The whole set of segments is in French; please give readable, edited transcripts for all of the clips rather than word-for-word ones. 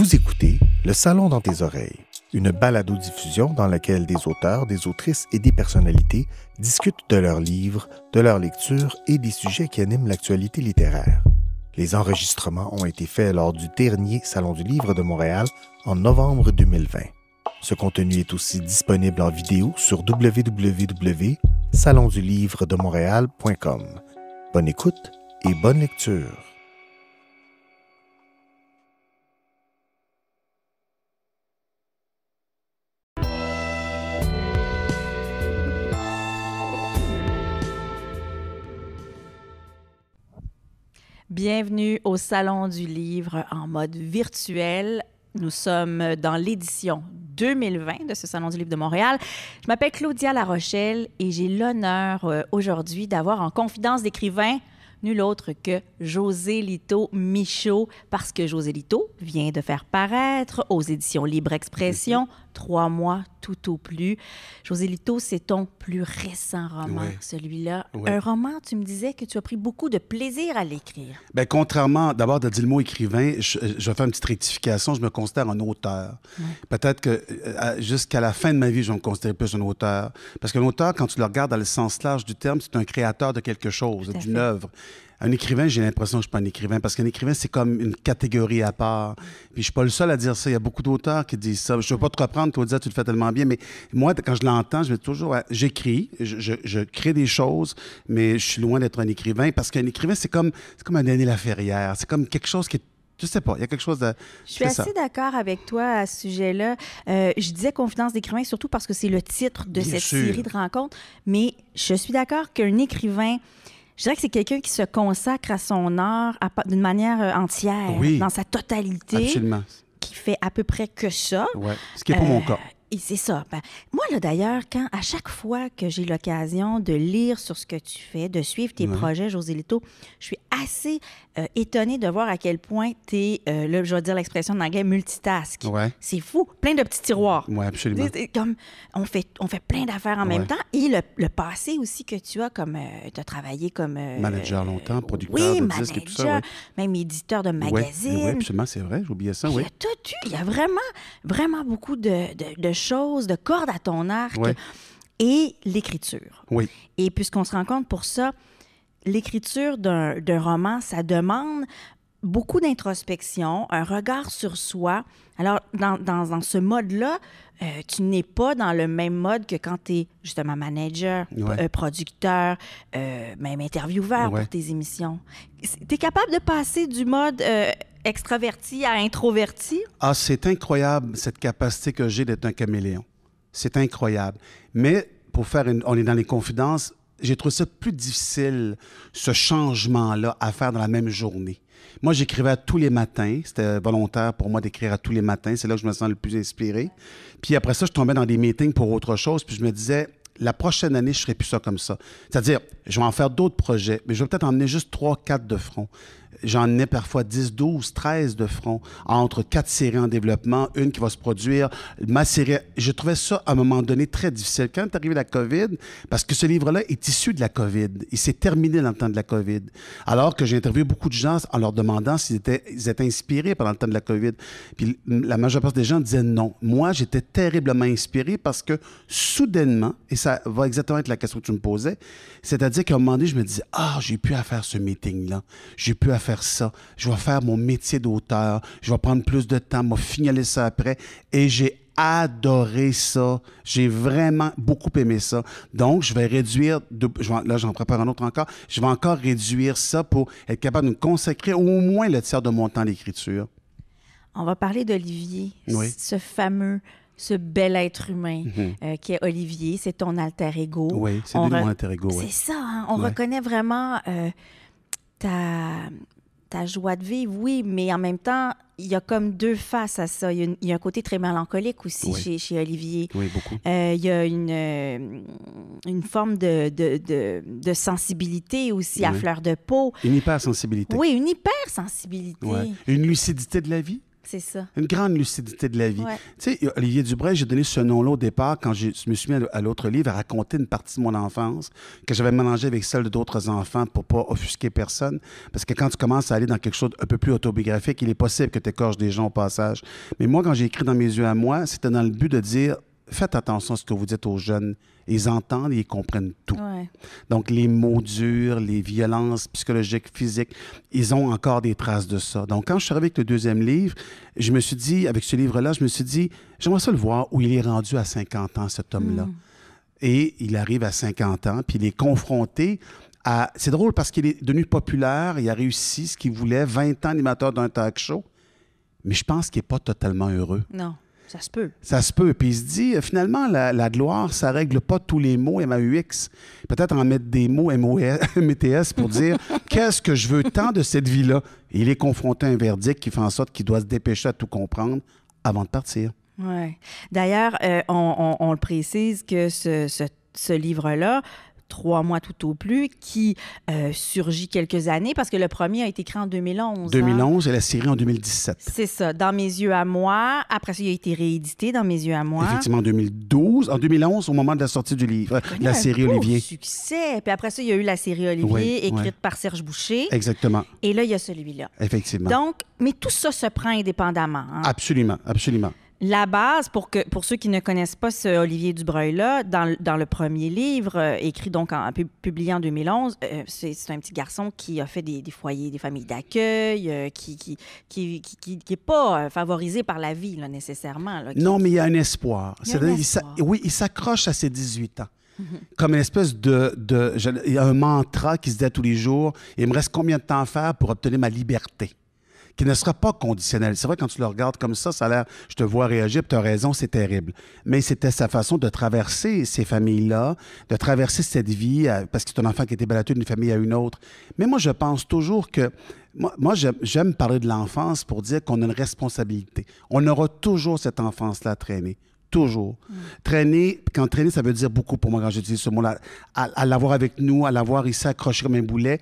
Vous écoutez Le Salon dans tes oreilles, une balado-diffusion dans laquelle des auteurs, des autrices et des personnalités discutent de leurs livres, de leur lecture et des sujets qui animent l'actualité littéraire. Les enregistrements ont été faits lors du dernier Salon du Livre de Montréal en novembre 2020. Ce contenu est aussi disponible en vidéo sur www.salondulivredemontréal.com. Bonne écoute et bonne lecture. Bienvenue au Salon du Livre en mode virtuel. Nous sommes dans l'édition 2020 de ce Salon du Livre de Montréal. Je m'appelle Claudia Larochelle et j'ai l'honneur aujourd'hui d'avoir en confidence d'écrivain nul autre que José Lito Michaud, parce que José Lito vient de faire paraître aux éditions Libre Expression 3 mois tout au plus. José Lito, c'est ton plus récent roman, celui-là. Oui. Un roman, tu me disais que tu as pris beaucoup de plaisir à l'écrire. Bien, contrairement, d'abord, de dire le mot écrivain, je vais faire une petite rectification, je me considère un auteur. Ouais. Peut-être que jusqu'à la fin de ma vie, je vais me considérer plus un auteur. Parce qu'un auteur, quand tu le regardes dans le sens large du terme, c'est un créateur de quelque chose, d'une œuvre. Un écrivain, j'ai l'impression que je ne suis pas un écrivain, parce qu'un écrivain, c'est comme une catégorie à part. Puis je ne suis pas le seul à dire ça. Il y a beaucoup d'auteurs qui disent ça. Je ne veux pas te reprendre, Claudia, tu le fais tellement bien, mais moi, quand je l'entends, je vais toujours... J'écris, je crée des choses, mais je suis loin d'être un écrivain, parce qu'un écrivain, c'est comme un Denis Laferrière. C'est comme quelque chose qui est... Je sais pas, il y a quelque chose de... Je suis assez d'accord avec toi à ce sujet-là. Je disais confidence d'écrivain surtout parce que c'est le titre de cette série de rencontres, mais je suis d'accord qu'un écrivain... Je dirais que c'est quelqu'un qui se consacre à son art d'une manière entière, dans sa totalité. Absolument. Qui fait à peu près que ça. Oui, ce qui n'est pas mon cas. Et c'est ça. Ben, moi, là, d'ailleurs, à chaque fois que j'ai l'occasion de lire sur ce que tu fais, de suivre tes projets, José Lito, je suis assez étonnée de voir à quel point tu es, là, je vais dire l'expression en anglais, multitask. Ouais. C'est fou. Plein de petits tiroirs. Oui, absolument. Comme, on fait plein d'affaires en même temps. Et le passé aussi que tu as, comme tu as travaillé comme... manager longtemps, producteur de disques et tout ça. Oui, même éditeur de magazines. Oui, absolument, c'est vrai, j'oubliais ça, oui. Il y a vraiment, vraiment beaucoup de choses, de cordes à ton arc et l'écriture. Oui. Et puisqu'on se rend compte pour ça, l'écriture d'un roman, ça demande beaucoup d'introspection, un regard sur soi. Alors, dans ce mode-là, tu n'es pas dans le même mode que quand tu es justement manager, producteur, même intervieweur pour tes émissions. Tu es capable de passer du mode extraverti à introverti? Ah, c'est incroyable, cette capacité que j'ai d'être un caméléon. C'est incroyable. Mais, on est dans les confidences, j'ai trouvé ça plus difficile, ce changement-là, à faire dans la même journée. Moi, j'écrivais tous les matins. C'était volontaire pour moi d'écrire à tous les matins. C'est là que je me sens le plus inspiré. Puis après ça, je tombais dans des meetings pour autre chose. Puis je me disais, la prochaine année, je ne ferai plus ça comme ça. C'est-à-dire, je vais en faire d'autres projets, mais je vais peut-être emmener juste 3, 4 de front. J'en ai parfois 10, 12, 13 de front, entre 4 séries en développement, une qui va se produire, ma série. Je trouvais ça, à un moment donné, très difficile. Quand est arrivée la COVID, parce que ce livre-là est issu de la COVID, il s'est terminé dans le temps de la COVID, alors que j'ai interviewé beaucoup de gens en leur demandant s'ils étaient inspirés pendant le temps de la COVID. Puis la majeure partie des gens disaient non. Moi, j'étais terriblement inspiré parce que, soudainement, et ça va exactement être la question que tu me posais, c'est-à-dire qu'à un moment donné, je me disais, j'ai pu à faire ce meeting-là, j'ai pu à faire ça, je vais faire mon métier d'auteur, je vais prendre plus de temps, je vais finaler ça après, et j'ai adoré ça, j'ai vraiment beaucoup aimé ça. Donc, je vais réduire, là j'en prépare un autre encore, je vais encore réduire ça pour être capable de me consacrer au moins le tiers de mon temps à l'écriture. On va parler d'Olivier, ce bel être humain qui est Olivier, c'est ton alter ego. Oui, c'est mon alter ego. C'est ça, hein? On reconnaît vraiment ta joie de vivre, oui, mais en même temps, il y a comme deux faces à ça. Il y a un côté très mélancolique aussi chez Olivier. Oui, beaucoup. Il y a une forme de sensibilité aussi à fleur de peau. Une hypersensibilité. Oui, une hypersensibilité. Ouais. Une lucidité de la vie. C'est ça. Une grande lucidité de la vie. Ouais. Tu sais, Olivier Dubreuil, j'ai donné ce nom-là au départ quand je me suis mis à l'autre livre à raconter une partie de mon enfance que j'avais mélangée avec celle d'autres enfants pour pas offusquer personne. Parce que quand tu commences à aller dans quelque chose un peu plus autobiographique, il est possible que tu écorches des gens au passage. Mais moi, quand j'ai écrit dans mes yeux à moi, c'était dans le but de dire, faites attention à ce que vous dites aux jeunes. Ils entendent et ils comprennent tout. Ouais. Donc, les mots durs, les violences psychologiques, physiques, ils ont encore des traces de ça. Donc, quand je suis arrivé avec le deuxième livre, je me suis dit, avec ce livre-là, je me suis dit, j'aimerais ça le voir où il est rendu à 50 ans, cet homme-là. Et il arrive à 50 ans, puis il est confronté à... C'est drôle parce qu'il est devenu populaire, il a réussi ce qu'il voulait, 20 ans animateur d'un talk show, mais je pense qu'il n'est pas totalement heureux. Non. Ça se peut. Ça se peut. Puis il se dit, finalement, la gloire, ça règle pas tous les mots MAUX. Peut-être en mettre des mots METS pour dire qu'est-ce que je veux tant de cette vie-là. Et il est confronté à un verdict qui fait en sorte qu'il doit se dépêcher à tout comprendre avant de partir. Oui. D'ailleurs, on le précise que ce livre-là, 3 mois tout au plus, qui surgit quelques années, parce que le premier a été écrit en 2011. 2011 et la série en 2017. C'est ça, Dans mes yeux à moi. Après ça, il a été réédité, Dans mes yeux à moi. Effectivement, en 2012. En 2011, au moment de la sortie du livre, la série Olivier. Succès. Puis après ça, il y a eu la série Olivier, écrite par Serge Boucher. Exactement. Et là, il y a celui-là. Effectivement. Donc, mais tout ça se prend indépendamment. Hein? Absolument, absolument. La base, pour ceux qui ne connaissent pas ce Olivier Dubreuil-là, dans le premier livre, écrit donc, publié en 2011, c'est un petit garçon qui a fait des foyers, des familles d'accueil, qui est pas favorisé par la vie, là, nécessairement. Là, non, mais il y a un espoir. Oui, il s'accroche à ses 18 ans. Comme une espèce il y a un mantra qui se dit à tous les jours, il me reste combien de temps à faire pour obtenir ma liberté? Qui ne sera pas conditionnel. C'est vrai, quand tu le regardes comme ça a l'air, je te vois réagir, tu as raison, c'est terrible. Mais c'était sa façon de traverser ces familles-là, de traverser cette vie, parce que c'est un enfant qui a été baladé d'une famille à une autre. Mais moi, je pense toujours que, moi j'aime parler de l'enfance pour dire qu'on a une responsabilité. On aura toujours cette enfance-là à traîner. Toujours. Traîner, ça veut dire beaucoup pour moi quand j'utilise ce mot-là. À l'avoir avec nous, à l'avoir ici accroché comme un boulet.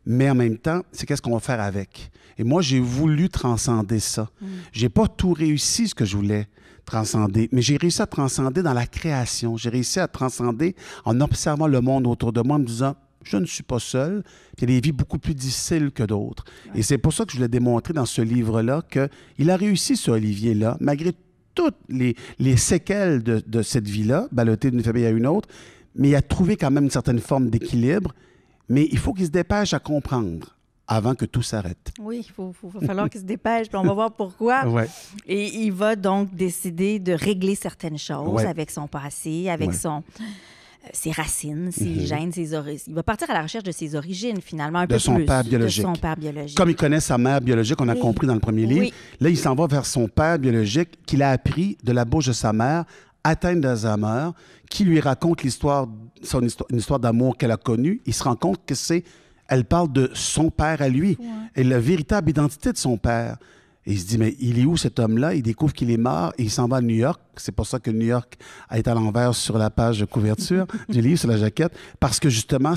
Mais en même temps, c'est qu'est-ce qu'on va faire avec. Et moi, j'ai voulu transcender ça. J'ai pas tout réussi ce que je voulais transcender, mais j'ai réussi à transcender dans la création. J'ai réussi à transcender en observant le monde autour de moi, en me disant, je ne suis pas seul. Il y a des vies beaucoup plus difficiles que d'autres. Ouais. Et c'est pour ça que je voulais démontrer dans ce livre-là qu'il a réussi, ce Olivier-là, malgré toutes les séquelles de cette vie-là, ballottée d'une famille à une autre, mais il a trouvé quand même une certaine forme d'équilibre. Mais il faut qu'il se dépêche à comprendre avant que tout s'arrête. Oui, il va falloir qu'il se dépêche, puis on va voir pourquoi. Ouais. Et il va donc décider de régler certaines choses avec son passé, avec ses racines, ses gènes, ses origines. Il va partir à la recherche de ses origines, finalement, un peu plus. De son père biologique. Comme il connaît sa mère biologique, on a compris dans le premier livre. Là, il s'en va vers son père biologique qu'il a appris de la bouche de sa mère, atteinte d'Alzheimer, qui lui raconte une histoire d'amour qu'elle a connue. Il se rend compte que elle parle de son père à lui et la véritable identité de son père. Et il se dit, mais il est où cet homme-là? Il découvre qu'il est mort et il s'en va à New York. C'est pour ça que New York est à l'envers sur la page de couverture du livre, sur la jaquette, parce que justement,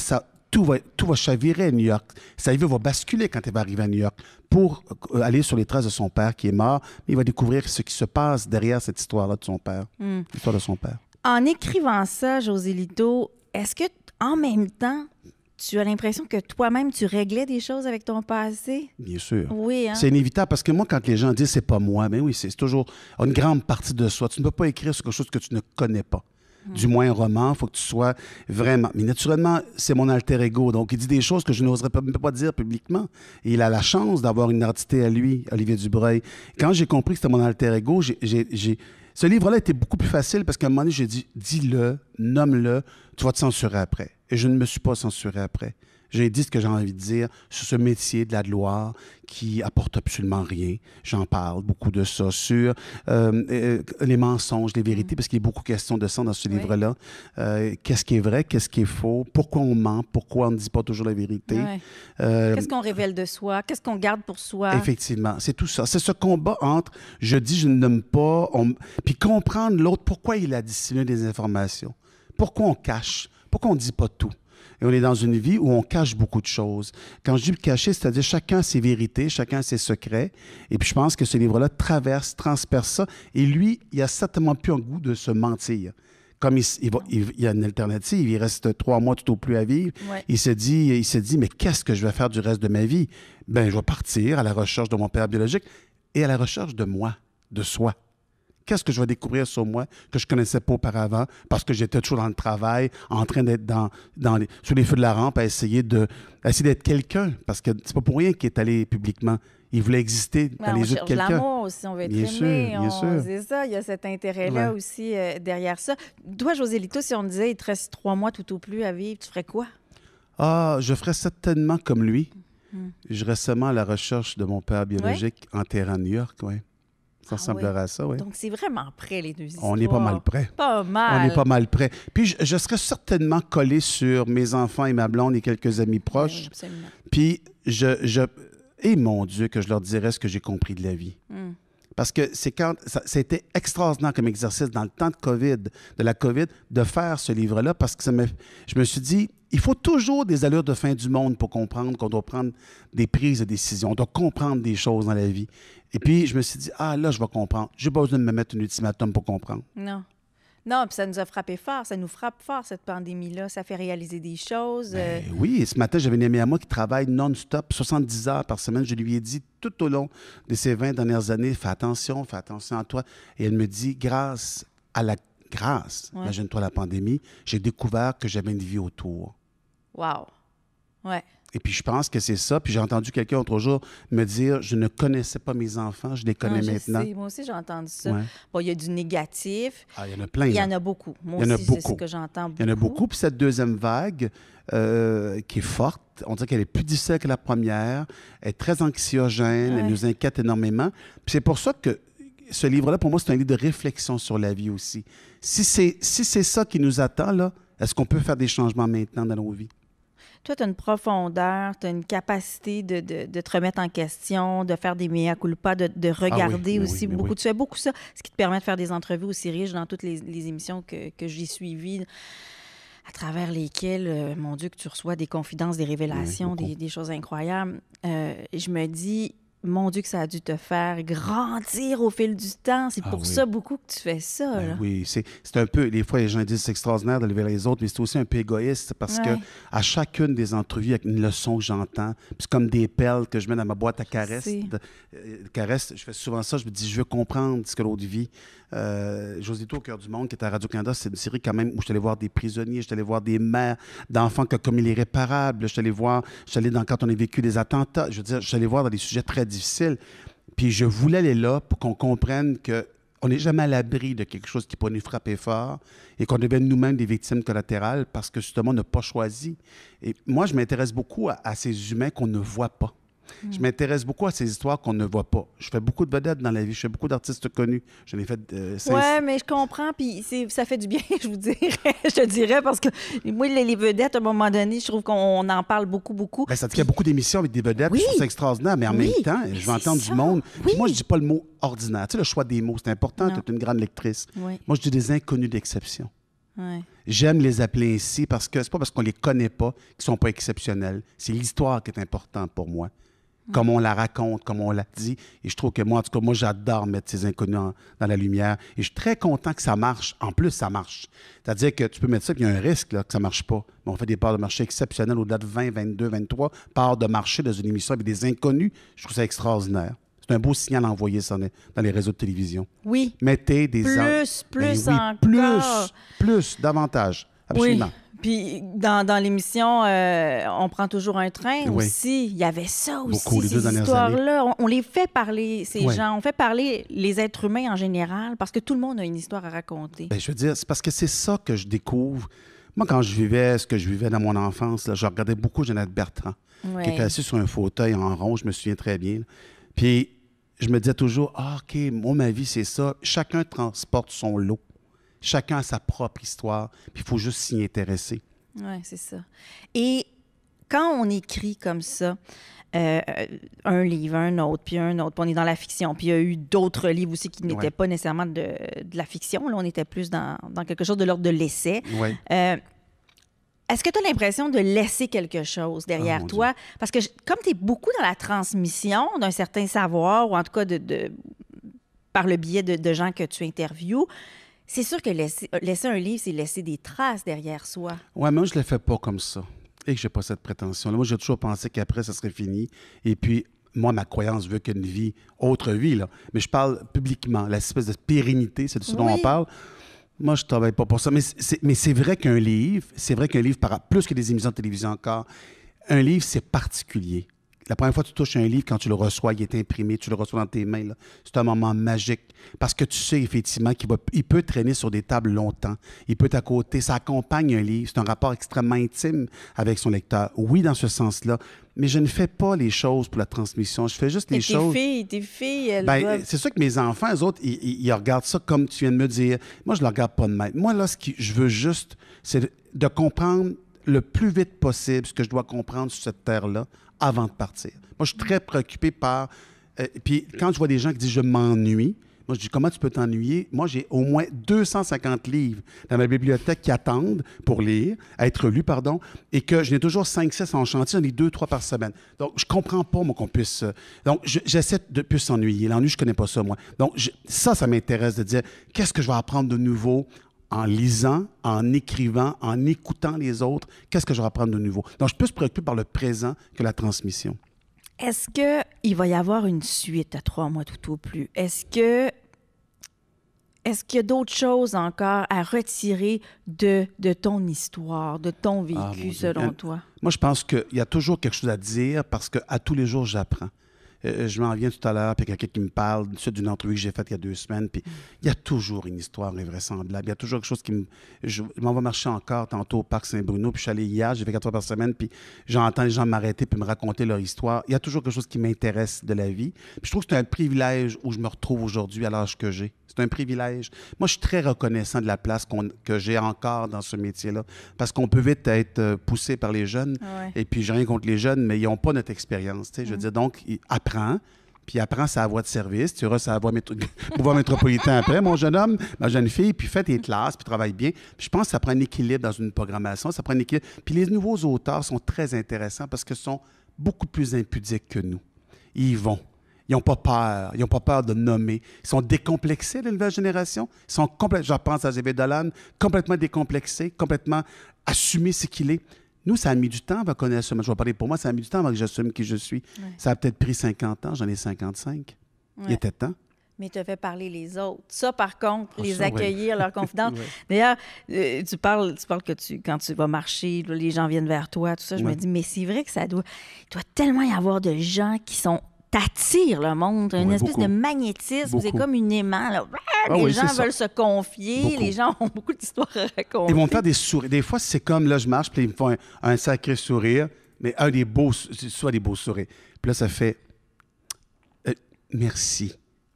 tout va chavirer à New York. Sa vie va basculer quand il va arriver à New York pour aller sur les traces de son père qui est mort. Mais il va découvrir ce qui se passe derrière cette histoire-là de son père, l'histoire de son père. En écrivant ça, José Lito, est-ce que, en même temps, tu as l'impression que toi-même, tu réglais des choses avec ton passé? Bien sûr. Oui, hein? C'est inévitable parce que moi, quand les gens disent « c'est pas moi », bien oui, c'est toujours une grande partie de soi. Tu ne peux pas écrire sur quelque chose que tu ne connais pas. Du moins un roman, il faut que tu sois vraiment... Mais naturellement, c'est mon alter ego. Donc, il dit des choses que je n'oserais même pas dire publiquement. Et il a la chance d'avoir une identité à lui, Olivier Dubreuil. Quand j'ai compris que c'était mon alter ego, ce livre-là était beaucoup plus facile parce qu'à un moment donné, j'ai dit « dis-le, nomme-le, tu vas te censurer après ». Et je ne me suis pas censuré après. J'ai dit ce que j'ai envie de dire sur ce métier de la gloire qui apporte absolument rien. J'en parle beaucoup de ça, sur les mensonges, les vérités, parce qu'il y a beaucoup de questions de ça dans ce livre-là. Qu'est-ce qui est vrai, qu'est-ce qui est faux, pourquoi on ment, pourquoi on ne dit pas toujours la vérité. Qu'est-ce qu'on révèle de soi, qu'est-ce qu'on garde pour soi. Effectivement, c'est tout ça. C'est ce combat entre je dis, je ne nomme pas, puis comprendre l'autre, pourquoi il a dissimulé des informations, pourquoi on cache, pourquoi on ne dit pas tout. Et on est dans une vie où on cache beaucoup de choses. Quand je dis cacher, c'est-à-dire chacun a ses vérités, chacun a ses secrets. Et puis je pense que ce livre-là transperce ça. Et lui, il a certainement plus un goût de se mentir. Comme il y a une alternative, il reste 3 mois tout au plus à vivre. Ouais. Il se dit, mais qu'est-ce que je vais faire du reste de ma vie? Ben, je vais partir à la recherche de mon père biologique et à la recherche de moi, de soi. Qu'est-ce que je vais découvrir sur moi que je ne connaissais pas auparavant parce que j'étais toujours dans le travail, en train d'être sur les feux de la rampe à essayer d'être quelqu'un. Parce que c'est pas pour rien qu'il est allé publiquement. Il voulait exister dans les yeux de quelqu'un. L'amour aussi, on veut être Bien aimé. sûr, bien sûr. C'est ça, il y a cet intérêt-là aussi derrière ça. Toi, Josélito, si on te disait il te reste 3 mois tout au plus à vivre, tu ferais quoi? Ah, je ferais certainement comme lui. Je reste seulement à la recherche de mon père biologique enterré à New York, oui. Ça ressemblerait à ça, oui. Donc, c'est vraiment près, les deux histoires. On est pas mal près. Pas mal. On est pas mal près. Puis, je serais certainement collé sur mes enfants et ma blonde et quelques amis proches. Oui, absolument. Puis, et mon Dieu, que je leur dirais ce que j'ai compris de la vie. Parce que ça a été extraordinaire comme exercice dans le temps de la COVID, de faire ce livre-là, parce que je me suis dit, il faut toujours des allures de fin du monde pour comprendre qu'on doit prendre des prises de décision. On doit comprendre des choses dans la vie. Et puis, je me suis dit, là, je vais comprendre. J'ai pas besoin de me mettre un ultimatum pour comprendre. Non. Non, puis ça nous a frappé fort. Ça nous frappe fort, cette pandémie-là. Ça fait réaliser des choses. Oui, et ce matin, j'avais une amie à moi qui travaille non-stop, 70 heures par semaine. Je lui ai dit tout au long de ces 20 dernières années, fais attention à toi. Et elle me dit, grâce, imagine-toi la pandémie, j'ai découvert que j'avais une vie autour. Wow. Ouais. Et puis, je pense que c'est ça. Puis, j'ai entendu quelqu'un l'autre jour me dire, je ne connaissais pas mes enfants, je les connais maintenant. Sais. Moi aussi, j'ai entendu ça. Ouais. Bon, il y a du négatif. Il y en a plein. Il y en a beaucoup. Moi aussi, c'est ce que j'entends beaucoup. Il y en a beaucoup. Puis, cette deuxième vague qui est forte, on dirait qu'elle est plus difficile que la première. Elle est très anxiogène. Elle nous inquiète énormément. Puis, c'est pour ça que ce livre-là, pour moi, c'est un livre de réflexion sur la vie aussi. Si c'est ça qui nous attend, là, est-ce qu'on peut faire des changements maintenant dans nos vies? Toi, tu as une profondeur, tu as une capacité de te remettre en question, de faire des mea culpa, de regarder aussi beaucoup. Tu fais beaucoup ça, ce qui te permet de faire des entrevues aussi riches dans toutes les émissions que j'ai suivies, à travers lesquelles, mon Dieu, que tu reçois des confidences, des révélations, des choses incroyables. Et je me dis, mon Dieu, que ça a dû te faire grandir au fil du temps. C'est pour ça beaucoup que tu fais ça. Là. Oui, c'est un peu... Des fois, les gens disent c'est extraordinaire d'aller vers les autres, mais c'est aussi un peu égoïste parce que à chacune des entrevues, il y a une leçon que j'entends. Puis c'est comme des perles que je mets dans ma boîte à caresses. Je fais souvent ça. Je me dis, je veux comprendre ce que l'autre vit. Josélito au cœur du monde, qui est à Radio-Canada, c'est une série quand même où je suis allé voir des prisonniers, je suis allé voir des mères d'enfants qui ont commis l'irréparable, je suis allé quand on a vécu des attentats, je veux dire, je suis allé voir dans des sujets très difficiles. Puis je voulais aller là pour qu'on comprenne qu'on n'est jamais à l'abri de quelque chose qui peut nous frapper fort et qu'on devienne nous-mêmes des victimes collatérales parce que justement, on n'a pas choisi. Et moi, je m'intéresse beaucoup à ces humains qu'on ne voit pas. Je m'intéresse beaucoup à ces histoires qu'on ne voit pas. Je fais beaucoup de vedettes dans la vie. Je fais beaucoup d'artistes connus. J'en ai fait... Oui, mais je comprends. Puis ça fait du bien, je vous dirais. Je te dirais, parce que moi, les vedettes, à un moment donné, je trouve qu'on en parle beaucoup, beaucoup. Bien, ça dit qu'il y a beaucoup d'émissions avec des vedettes. Je trouve ça extraordinaire. Mais en même temps, je vais entendre du monde. Puis moi, je ne dis pas le mot ordinaire. Tu sais, le choix des mots, c'est important. Tu es une grande lectrice. Moi, je dis des inconnus d'exception. J'aime les appeler ainsi parce que c'est pas parce qu'on les connaît pas qu'ils ne sont pas exceptionnels. C'est l'histoire qui est importante pour moi. Comme on la raconte, comme on la dit. Et je trouve que moi, en tout cas, moi, j'adore mettre ces inconnus dans la lumière. Et je suis très content que ça marche. En plus, ça marche. C'est-à-dire que tu peux mettre ça, puis il y a un risque là, que ça ne marche pas. Mais on fait des parts de marché exceptionnelles au-delà de 20, 22, 23 parts de marché dans une émission avec des inconnus. Je trouve ça extraordinaire. C'est un beau signal à envoyer ça dans les réseaux de télévision. Oui. Mettez des... Plus encore. Plus, davantage. Absolument. Oui. Puis dans l'émission, on prend toujours un train aussi. Il y avait ça aussi, beaucoup, ces histoires-là. On les fait parler, ces gens. On fait parler les êtres humains en général parce que tout le monde a une histoire à raconter. Bien, je veux dire, c'est parce que c'est ça que je découvre. Moi, quand je vivais ce que je vivais dans mon enfance, là, je regardais beaucoup Jeannette Bertrand, qui était assise sur un fauteuil en rond, je me souviens très bien. Puis je me disais toujours, OK, moi, ma vie, c'est ça. Chacun transporte son lot. Chacun a sa propre histoire, puis il faut juste s'y intéresser. Oui, c'est ça. Et quand on écrit comme ça, un livre, un autre, puis on est dans la fiction, puis il y a eu d'autres livres aussi qui n'étaient pas nécessairement de la fiction, là, on était plus dans quelque chose de l'ordre de l'essai. est-ce que tu as l'impression de laisser quelque chose derrière toi? Parce que comme tu es beaucoup dans la transmission d'un certain savoir, ou en tout cas par le biais de gens que tu interviews, c'est sûr que laisser un livre, c'est laisser des traces derrière soi. Oui, mais moi, je ne le fais pas comme ça. Et que je n'ai pas cette prétention-là. Moi, j'ai toujours pensé qu'après, ça serait fini. Et puis, moi, ma croyance veut qu'une vie, autre vie, là. Mais je parle publiquement, l'espèce de pérennité, c'est de ce dont on parle. Moi, je ne travaille pas pour ça. Mais c'est vrai qu'un livre, plus que des émissions de télévision encore, un livre, c'est particulier. La première fois que tu touches un livre, quand tu le reçois, il est imprimé, tu le reçois dans tes mains, là. C'est un moment magique. Parce que tu sais effectivement qu'il peut traîner sur des tables longtemps. Il peut être à côté. Ça accompagne un livre. C'est un rapport extrêmement intime avec son lecteur. Oui, dans ce sens-là. Mais je ne fais pas les choses pour la transmission. Je fais juste les choses. Tes filles, elles doivent... C'est sûr que mes enfants, eux autres, ils regardent ça comme tu viens de me dire. Moi, je ne le regarde pas de même. Moi, là, je veux juste, c'est de comprendre le plus vite possible ce que je dois comprendre sur cette terre-là avant de partir. Moi, je suis très préoccupé par... puis quand je vois des gens qui disent « je m'ennuie », moi, je dis « comment tu peux t'ennuyer? » Moi, j'ai au moins 250 livres dans ma bibliothèque qui attendent pour lire, à être lus, pardon, et que je n'ai toujours 5-6 en chantier, j'en ai 2-3 par semaine. Donc, je ne comprends pas, moi, qu'on puisse... donc, j'essaie de plus s'ennuyer. L'ennui, je ne connais pas ça, moi. Donc, ça m'intéresse de dire « qu'est-ce que je vais apprendre de nouveau? » En lisant, en écrivant, en écoutant les autres, qu'est-ce que je vais apprendre de nouveau? Donc, je suis plus préoccupé par le présent que la transmission. Est-ce qu'il va y avoir une suite à 3 mois tout au plus? Est-ce qu'il y a d'autres choses encore à retirer de ton histoire, de ton vécu, selon toi? Moi, je pense qu'il y a toujours quelque chose à dire parce qu'à tous les jours, j'apprends. Je m'en viens tout à l'heure, puis quelqu'un qui me parle d'une entrevue que j'ai faite il y a 2 semaines, puis il y a toujours une histoire invraisemblable. Il y a toujours quelque chose qui me... Je m'en vais marcher encore tantôt au Parc Saint-Bruno, puis je suis allé hier, j'ai fait 4 fois par semaine, puis j'entends les gens m'arrêter puis me raconter leur histoire. Il y a toujours quelque chose qui m'intéresse de la vie. Puis je trouve que c'est un privilège où je me retrouve aujourd'hui à l'âge que j'ai. C'est un privilège. Moi, je suis très reconnaissant de la place que j'ai encore dans ce métier-là, parce qu'on peut vite être poussé par les jeunes, et puis j'ai rien contre les jeunes, mais ils n'ont pas notre expérience. Je veux dire, donc, apprends, puis apprends sa voie de service, tu auras sa voie pouvoir métropolitain après, mon jeune homme, ma jeune fille, puis fais tes classes, puis travaille bien. Puis je pense que ça prend un équilibre dans une programmation, ça prend un équilibre. Puis les nouveaux auteurs sont très intéressants parce qu'ils sont beaucoup plus impudiques que nous. Ils y vont. Ils n'ont pas peur. Ils n'ont pas peur de nommer. Ils sont décomplexés, la nouvelle génération. Ils sont je pense à G.V. Dolan, complètement décomplexé, complètement assumé ce qu'il est. Nous, ça a mis du temps avant qu'on assume. Je vais parler pour moi, ça a mis du temps avant que j'assume qui je suis. Ouais. Ça a peut-être pris 50 ans, j'en ai 55. Ouais. Il était temps. Mais tu as fait parler les autres. Ça, par contre, les accueillir, leurs confidences. D'ailleurs, tu parles que quand tu vas marcher, les gens viennent vers toi, tout ça. Je me dis, mais c'est vrai que il doit tellement y avoir de gens qui t'attirent le monde, une espèce de magnétisme, c'est comme une aimant. Là. Les gens veulent se confier, les gens ont beaucoup d'histoires à raconter. Ils vont me faire des sourires. Des fois, c'est comme, là, je marche, puis ils me font un sacré sourire, mais soit des beaux sourires. Puis là, ça fait merci.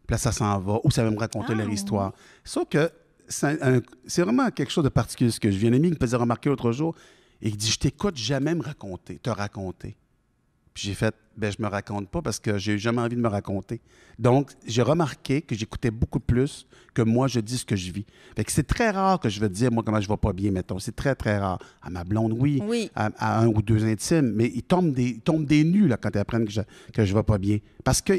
Puis là, ça s'en va, ou ça va me raconter leur histoire. Sauf que c'est vraiment quelque chose de particulier ce que je viens. Un ami qui me faisait remarquer l'autre jour, et il dit, je t'écoute jamais te raconter. Puis j'ai fait, je me raconte pas parce que j'ai jamais envie de me raconter. Donc, j'ai remarqué que j'écoutais beaucoup plus que moi, je dis ce que je vis. Fait que c'est très rare que je vais te dire, moi, comment je vais pas bien, mettons. C'est très, très rare. À ma blonde, oui. À 1 ou 2 intimes. Mais ils tombent des nues là, quand ils apprennent que je vais pas bien. Parce que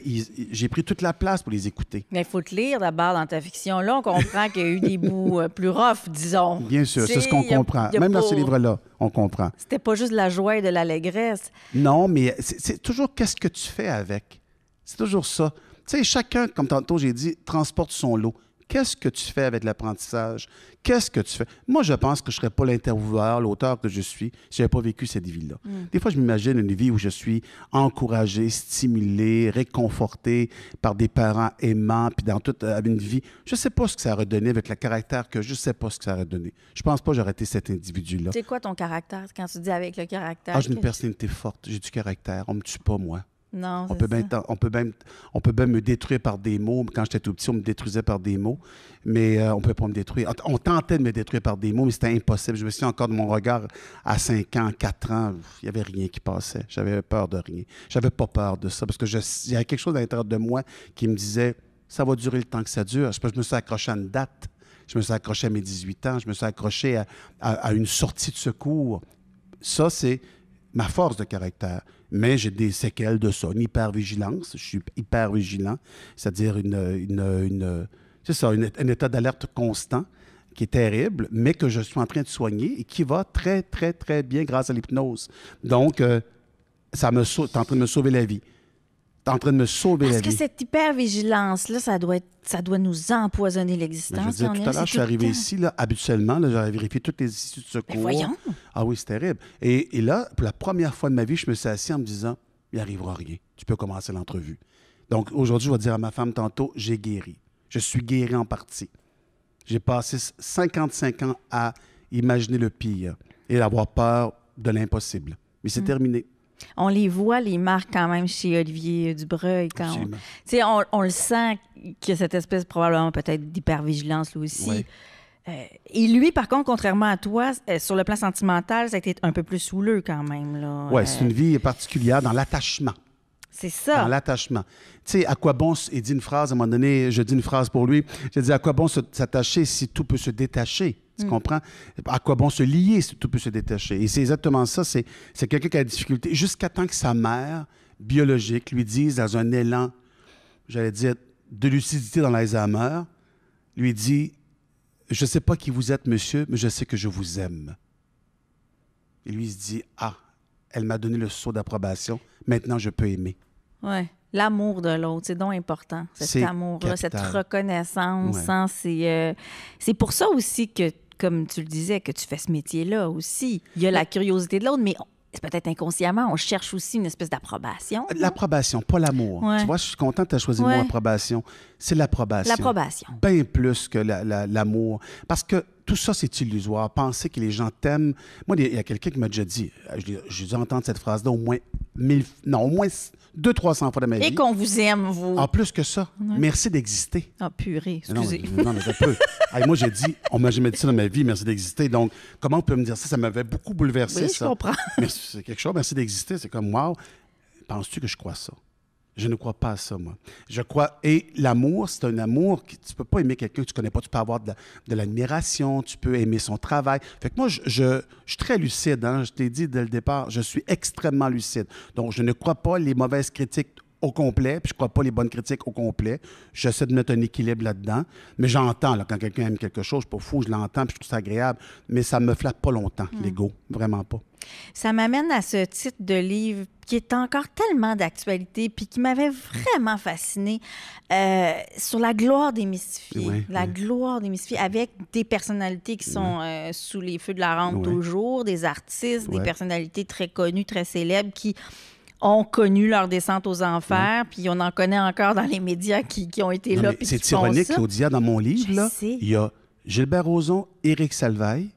j'ai pris toute la place pour les écouter. Mais il faut te lire d'abord dans ta fiction. Là, on comprend qu'il y a eu des bouts plus rough, disons. Bien sûr, c'est ce qu'on comprend. Même dans ce livre-là, on comprend. C'était pas juste de la joie et de l'allégresse. Non, mais c'est toujours qu'est-ce que tu fais avec. C'est toujours ça. Tu sais, chacun, comme tantôt j'ai dit, transporte son lot. Qu'est-ce que tu fais avec l'apprentissage? Qu'est-ce que tu fais? Moi, je pense que je ne serais pas l'intervieweur, l'auteur que je suis, si je n'avais pas vécu cette vie-là. Des fois, je m'imagine une vie où je suis encouragé, stimulé, réconforté par des parents aimants, puis dans toute une vie. Je ne sais pas ce que ça aurait donné avec le caractère que je ne sais pas ce que ça aurait donné. Je ne pense pas que j'aurais été cet individu-là. C'est quoi ton caractère quand tu dis avec le caractère? J'ai une personnalité forte, j'ai du caractère. On ne me tue pas, moi. Non, on peut même me détruire par des mots. Quand j'étais tout petit, on me détruisait par des mots, mais on ne peut pas me détruire. On tentait de me détruire par des mots, mais c'était impossible. Je me souviens encore de mon regard à 5 ans, 4 ans, il n'y avait rien qui passait. J'avais peur de rien. J'avais pas peur de ça, parce que il y avait quelque chose à l'intérieur de moi qui me disait, ça va durer le temps que ça dure. Je me suis accroché à une date. Je me suis accroché à mes 18 ans. Je me suis accroché à une sortie de secours. Ça, c'est ma force de caractère. Mais j'ai des séquelles de ça, une hypervigilance. Je suis hyper vigilant, c'est-à-dire c'est ça, un état d'alerte constant qui est terrible, mais que je suis en train de soigner et qui va très, très, très bien grâce à l'hypnose. Donc, t'es en train de me sauver la vie. T'es en train de me sauver la vie. Parce que cette hypervigilance-là, ça doit nous empoisonner l'existence. Je veux dire, tout à l'heure, je suis arrivé ici, là, habituellement, là, j'avais vérifié toutes les issues de secours. Mais voyons! Ah oui, c'est terrible. Et là, pour la première fois de ma vie, je me suis assis en me disant, il n'arrivera rien. Tu peux commencer l'entrevue. Donc, aujourd'hui, je vais dire à ma femme tantôt, j'ai guéri. Je suis guéri en partie. J'ai passé 55 ans à imaginer le pire et avoir peur de l'impossible. Mais c'est terminé. On les voit, les marques, quand même, chez Olivier Dubreuil. On le sent qu'il y a cette espèce, probablement, peut-être, d'hypervigilance, lui aussi. Oui. Et lui, par contre, contrairement à toi, sur le plan sentimental, ça a été un peu plus houleux, quand même. Oui, c'est une vie particulière dans l'attachement. C'est ça. Dans l'attachement. Tu sais, à quoi bon, il dit une phrase, à un moment donné, je dis une phrase pour lui, je dis, à quoi bon s'attacher si tout peut se détacher? Tu comprends? À quoi bon se lier si tout peut se détacher? Et c'est exactement ça, c'est quelqu'un qui a des difficultés, jusqu'à temps que sa mère biologique lui dise, dans un élan, j'allais dire, de lucidité dans l'Alzheimer, lui dit, je ne sais pas qui vous êtes, monsieur, mais je sais que je vous aime. Et lui, il se dit, ah, elle m'a donné le sceau d'approbation, maintenant je peux aimer. Oui. L'amour de l'autre, c'est donc important, cet amour-là, cette reconnaissance. Ouais. Hein, c'est pour ça aussi que, comme tu le disais, que tu fais ce métier-là aussi. Il y a la curiosité de l'autre, mais c'est peut-être inconsciemment, on cherche aussi une espèce d'approbation. L'approbation, pas l'amour. Ouais. Tu vois, je suis content que tu aies choisi le mot approbation. C'est l'approbation. L'approbation. Bien plus que l'amour. Parce que tout ça, c'est illusoire. Penser que les gens t'aiment. Moi, il y a quelqu'un qui m'a déjà dit, j'ai dû entendre cette phrase-là au moins 200-300 fois de ma vie. Et qu'on vous aime, vous. En plus que ça, merci d'exister. Ah, purée, excusez. Non, mais un peu. Hey, moi, j'ai dit, on m'a jamais dit ça dans ma vie, merci d'exister. Donc, comment on peut me dire ça? Ça m'avait beaucoup bouleversé, oui, ça. Je comprends. C'est quelque chose, merci d'exister. C'est comme, wow, penses-tu que je crois ça? Je ne crois pas à ça, moi. Je crois... Et l'amour, c'est un amour... Tu ne peux pas aimer quelqu'un que tu ne connais pas. Tu peux avoir de l'admiration, tu peux aimer son travail. Fait que moi, je suis très lucide. Hein? Je t'ai dit dès le départ, je suis extrêmement lucide. Donc, je ne crois pas les mauvaises critiques au complet, puis je ne crois pas les bonnes critiques au complet. J'essaie de mettre un équilibre là-dedans. Mais j'entends, là, quand quelqu'un aime quelque chose, je ne suis pas fou, je l'entends, puis je trouve ça agréable. Mais ça ne me flatte pas longtemps, l'ego. Vraiment pas. Ça m'amène à ce titre de livre qui est encore tellement d'actualité puis qui m'avait vraiment fascinée sur la gloire démystifiée. Oui, la gloire démystifiée avec des personnalités qui sont sous les feux de la rampe toujours, des artistes, des personnalités très connues, très célèbres qui ont connu leur descente aux enfers, puis on en connaît encore dans les médias qui ont été là. C'est ironique, Claudia, dans mon livre, là, il y a Gilbert Rozon, Éric Salvaille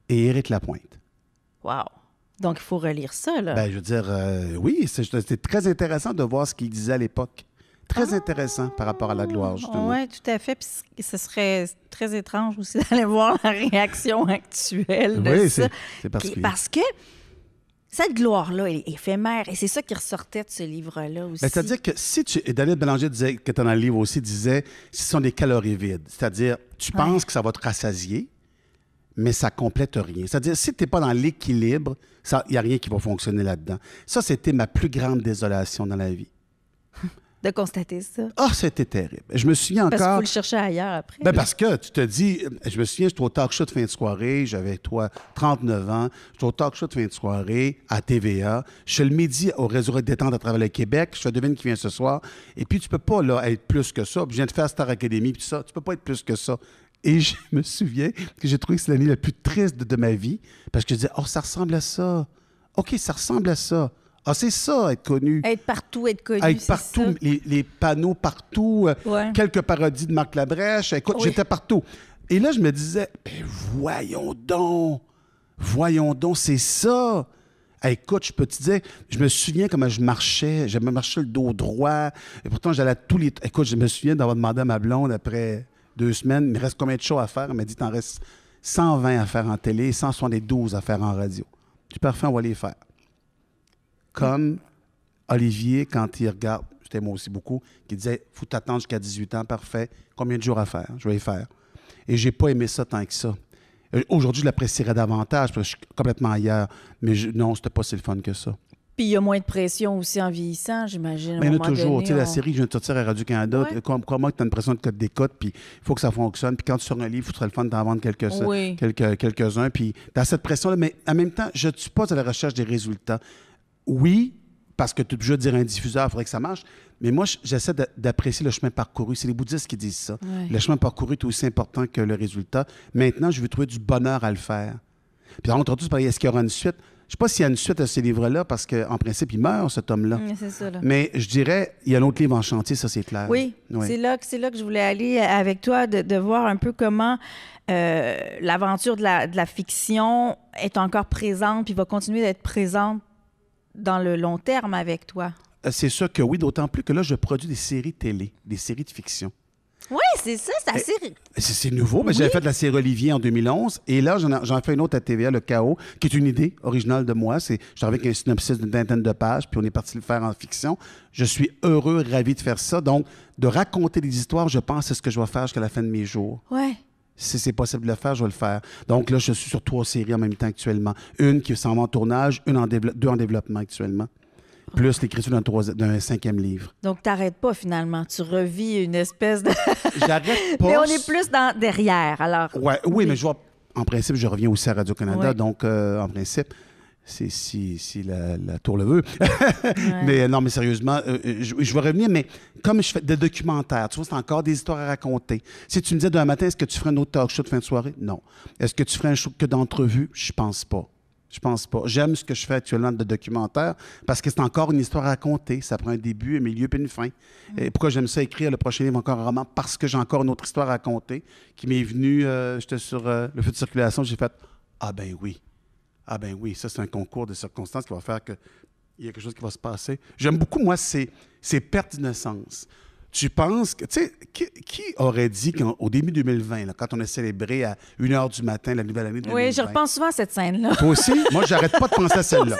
et Éric Lapointe. Wow! Donc, il faut relire ça, là. Ben, je veux dire, oui, c'est très intéressant de voir ce qu'il disait à l'époque. Très intéressant par rapport à la gloire, justement. Oui, tout à fait. Puis ce serait très étrange aussi d'aller voir la réaction actuelle de ça. C'est particulier. Parce que cette gloire-là est éphémère. Et c'est ça qui ressortait de ce livre-là aussi. Ben, c'est-à-dire que si tu... Et Daniel Bélanger disait, que dans le livre aussi, disait, ce sont des calories vides. C'est-à-dire, tu penses que ça va te rassasier, mais ça complète rien. C'est-à-dire, si tu n'es pas dans l'équilibre, il n'y a rien qui va fonctionner là-dedans. Ça, c'était ma plus grande désolation dans la vie. De constater ça. Ah, c'était terrible. Je me souviens encore... Parce qu'il faut le chercher ailleurs après. Ben parce que tu te dis... Je me souviens, j'étais au talk show de fin de soirée, j'avais, 39 ans. J'étais au talk show de fin de soirée à TVA. Je suis le midi au réseau de détente à travers le Québec. Je te devine qui vient ce soir. Et puis, tu peux pas là, être plus que ça. Puis, je viens de faire Star Academy, puis ça. Tu peux pas être plus que ça. Et je me souviens que j'ai trouvé que c'est l'année la plus triste de ma vie parce que je disais, oh, ça ressemble à ça. OK, ça ressemble à ça. Ah, c'est ça, être connu. Être partout, être connu, être partout, les panneaux partout, quelques parodies de Marc Labrèche. Écoute, j'étais partout. Et là, je me disais, voyons donc, c'est ça. Écoute, je peux te dire, je me souviens comment je marchais le dos droit. Et pourtant, j'allais à tous les... Écoute, je me souviens d'avoir demandé à ma blonde après 2 semaines, il me reste combien de shows à faire? Elle m'a dit, t'en restes 120 à faire en télé, 172 à faire en radio. Je dis, parfait, on va les faire. Comme Olivier, quand il regarde, c'était moi aussi beaucoup, qui disait, faut t'attendre jusqu'à 18 ans, parfait. Combien de jours à faire? Je vais les faire. Et j'ai pas aimé ça tant que ça. Aujourd'hui, je l'apprécierais davantage parce que je suis complètement ailleurs. Mais non, c'était pas si le fun que ça. Puis il y a moins de pression aussi en vieillissant, j'imagine. Mais il y en a toujours. Tu sais, la série que je viens de sortir à Radio-Canada, crois-moi que tu as une pression de code d'écoute, puis il faut que ça fonctionne. Puis quand tu sors un livre, il faudrait le fun d'en vendre quelques-uns. Puis dans cette pression-là, mais en même temps, je ne suis pas à la recherche des résultats. Oui, parce que tu peux dire un diffuseur, il faudrait que ça marche. Mais moi, j'essaie d'apprécier le chemin parcouru. C'est les bouddhistes qui disent ça. Ouais. Le chemin parcouru est aussi important que le résultat. Maintenant, je veux trouver du bonheur à le faire. Puis entre autres, est-ce qu'il y aura une suite? Je ne sais pas s'il y a une suite à ces livres-là, parce qu'en principe, il meurt, cet homme-là. C'est ça, là. Mais je dirais, il y a un autre livre en chantier, ça, c'est clair. Oui, c'est là que je voulais aller avec toi, de voir un peu comment l'aventure de la fiction est encore présente, puis va continuer d'être présente dans le long terme avec toi. C'est sûr que oui, d'autant plus que là, je produis des séries télé, des séries de fiction. Oui, c'est ça, c'est assez... C'est nouveau. Oui. J'avais fait la série Olivier en 2011 et là, j'en ai fait une autre à TVA, Le Chaos, qui est une idée originale de moi. J'arrive avec un synopsis d'une vingtaine de pages, puis on est parti le faire en fiction. Je suis heureux, ravi de faire ça. Donc, de raconter des histoires, je pense que c'est ce que je vais faire jusqu'à la fin de mes jours. Oui. Si c'est possible de le faire, je vais le faire. Donc là, je suis sur 3 séries en même temps actuellement. Une qui s'en va en tournage, 2 en développement actuellement. Plus l'écriture d'un 5e livre. Donc, tu n'arrêtes pas finalement. Tu revis une espèce de... J'arrête pas. Mais on est plus derrière, alors... Ouais, oui, mais en principe, je reviens aussi à Radio-Canada. Ouais. Donc, en principe, c'est si la tour le veut. Mais non, mais sérieusement, je vais revenir, mais comme je fais des documentaires, tu vois, c'est encore des histoires à raconter. Si tu me disais demain matin, est-ce que tu ferais un autre talk show de fin de soirée? Non. Est-ce que tu ferais un show que d'entrevue? Je pense pas. Je pense pas. J'aime ce que je fais actuellement de documentaire parce que c'est encore une histoire à raconter. Ça prend un début, un milieu puis une fin. Et pourquoi j'aime ça écrire le prochain livre encore un roman? Parce que j'ai encore une autre histoire à raconter qui m'est venue, j'étais sur le feu de circulation, j'ai fait « Ah ben oui, ça c'est un concours de circonstances qui va faire qu'il y a quelque chose qui va se passer. » J'aime beaucoup, moi, ces pertes d'innocence. Tu penses que, tu sais, qui aurait dit qu'au début 2020, là, quand on a célébré à 1h du matin la nouvelle année 2020? Oui, je repense souvent à cette scène-là. Toi aussi? Moi, j'arrête pas de penser à celle-là.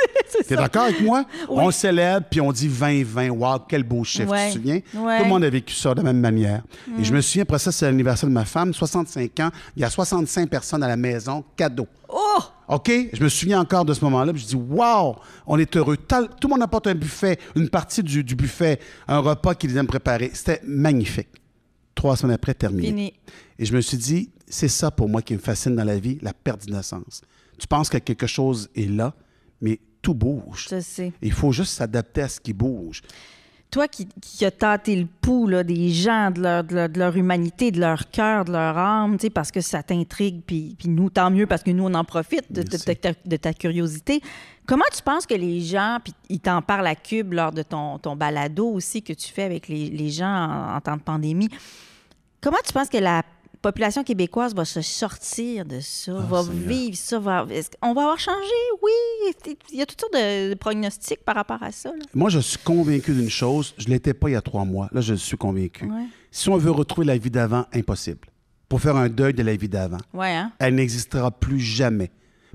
T'es d'accord avec moi? Oui. On célèbre, puis on dit 2020. Wow, quel beau chiffre, tu te souviens? Ouais. Tout le monde a vécu ça de la même manière. Et je me souviens, après ça, c'est l'anniversaire de ma femme, 65 ans. Il y a 65 personnes à la maison, cadeau. Oh! OK? Je me souviens encore de ce moment-là, puis je dis, wow, on est heureux. Tout le monde apporte un buffet, une partie du buffet, un repas qu'ils aiment préparer. C'était magnifique. 3 semaines après, terminé. Fini. Et je me suis dit, c'est ça pour moi qui me fascine dans la vie, la perte d'innocence. Tu penses que quelque chose est là, mais tout bouge. Je sais. Il faut juste s'adapter à ce qui bouge. Toi qui as tâté le pouls là, des gens, de leur humanité, de leur cœur, de leur âme, parce que ça t'intrigue, puis nous, tant mieux, parce que nous, on en profite de ta curiosité. Comment tu penses que les gens, puis ils t'en parlent à Cube lors de ton balado aussi que tu fais avec les gens en temps de pandémie, comment tu penses que la population québécoise va se sortir de ça, vivre ça? On va avoir changé? Oui. Il y a toutes sortes de pronostics par rapport à ça. Là. Moi, je suis convaincu d'une chose. Je ne l'étais pas il y a 3 mois. Là, je suis convaincu. Ouais. Si on veut retrouver la vie d'avant, impossible. Pour faire un deuil de la vie d'avant. Ouais, hein? Elle n'existera plus jamais.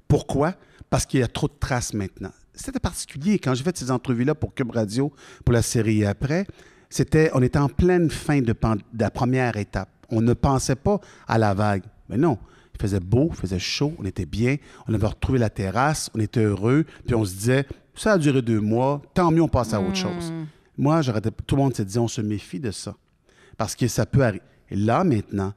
Pourquoi? Parce qu'il y a trop de traces maintenant. C'était particulier. Quand j'ai fait ces entrevues-là pour Cube Radio, pour la série après, on était en pleine fin de la première étape. On ne pensait pas à la vague. Mais non, il faisait beau, il faisait chaud, on était bien, on avait retrouvé la terrasse, on était heureux, puis on se disait, ça a duré 2 mois, tant mieux, on passe à autre chose. Moi, tout le monde s'est dit, on se méfie de ça, parce que ça peut arriver. Et là, maintenant,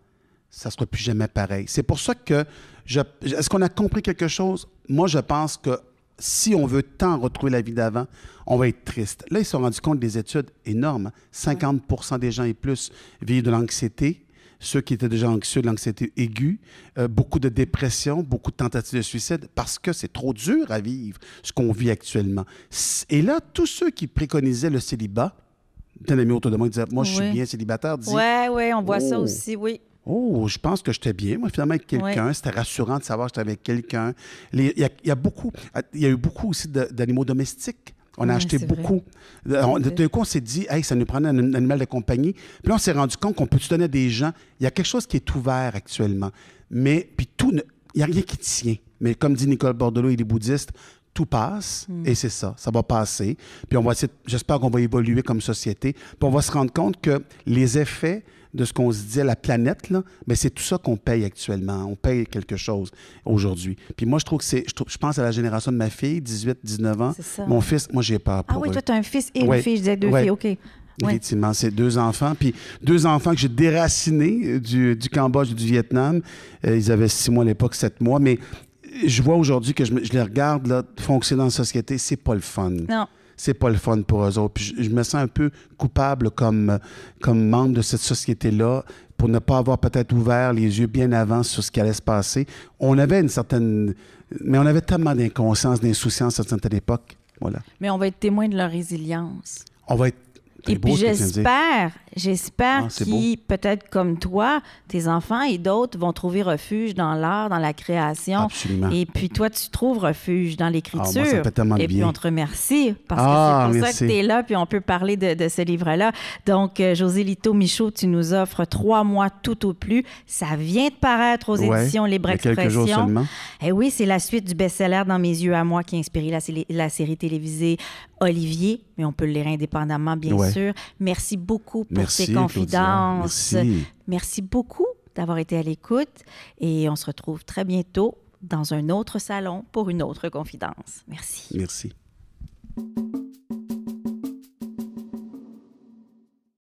ça ne sera plus jamais pareil. C'est pour ça que, est-ce qu'on a compris quelque chose? Moi, je pense que si on veut tant retrouver la vie d'avant, on va être triste. Là, ils se sont rendus compte des études énormes. 50 % des gens et plus vivent de l'anxiété. Ceux qui étaient déjà anxieux, de l'anxiété aiguë, beaucoup de dépression, beaucoup de tentatives de suicide, parce que c'est trop dur à vivre, ce qu'on vit actuellement. Et là, tous ceux qui préconisaient le célibat, un ami autour de moi qui disait « Moi, je suis bien célibataire », dit « Oui, on voit ça aussi, oui. » Oh, je pense que j'étais bien, moi, finalement, avec quelqu'un. Ouais. C'était rassurant de savoir que j'étais avec quelqu'un. Il y a eu beaucoup aussi d'animaux domestiques. On a acheté beaucoup. D'un coup, on s'est dit, hey, ça nous prenait un animal de compagnie. Puis là, on s'est rendu compte qu'on peut se donner à des gens. Il y a quelque chose qui est ouvert actuellement. Mais, puis il n'y a rien qui tient. Mais comme dit Nicole Bordelot et les bouddhistes, tout passe, et c'est ça va passer. Puis j'espère qu'on va évoluer comme société. Puis on va se rendre compte que les effets de ce qu'on se dit à la planète, là, mais c'est tout ça qu'on paye actuellement. On paye quelque chose aujourd'hui. Puis moi, je trouve que je pense à la génération de ma fille, 18, 19 ans. C'est ça. Mon fils, moi, j'ai peur pour Ah oui, eux. toi, tu as un fils et une Ouais. fille. Je disais deux Ouais. filles, OK. Ouais. Effectivement, c'est 2 enfants. Puis 2 enfants que j'ai déracinés du Cambodge et du Vietnam. Ils avaient 6 mois à l'époque, 7 mois. Mais je vois aujourd'hui que je les regarde là, fonctionner dans la société. C'est pas le fun. Non. C'est pas le fun pour eux autres. Puis je me sens un peu coupable comme membre de cette société-là pour ne pas avoir peut-être ouvert les yeux bien avant sur ce qui allait se passer. On avait une certaine... Mais on avait tellement d'inconscience, d'insouciance à une certaine époque. Voilà. Mais on va être témoin de leur résilience. On va être... Et puis j'espère c'est qu'ils, peut-être comme toi, tes enfants et d'autres vont trouver refuge dans l'art, dans la création. Absolument. Et puis toi, tu trouves refuge dans l'écriture. Ah, moi, ça me fait tellement de et puis bien. on te remercie parce Ah, que c'est pour merci. ça que tu es là, puis on peut parler de ce livre-là. Donc, José Lito Michaud, tu nous offres 3 mois tout au plus. Ça vient de paraître aux Ouais, éditions Libre il y a quelques jours Expression. seulement. Eh oui, c'est la suite du best-seller Dans mes yeux à moi qui a inspiré la série télévisée Olivier, mais on peut le lire indépendamment, bien Ouais. sûr. Merci beaucoup pour Merci, tes Claudia. confidences. Merci. Merci beaucoup d'avoir été à l'écoute et on se retrouve très bientôt dans un autre salon pour une autre confidence. Merci. Merci.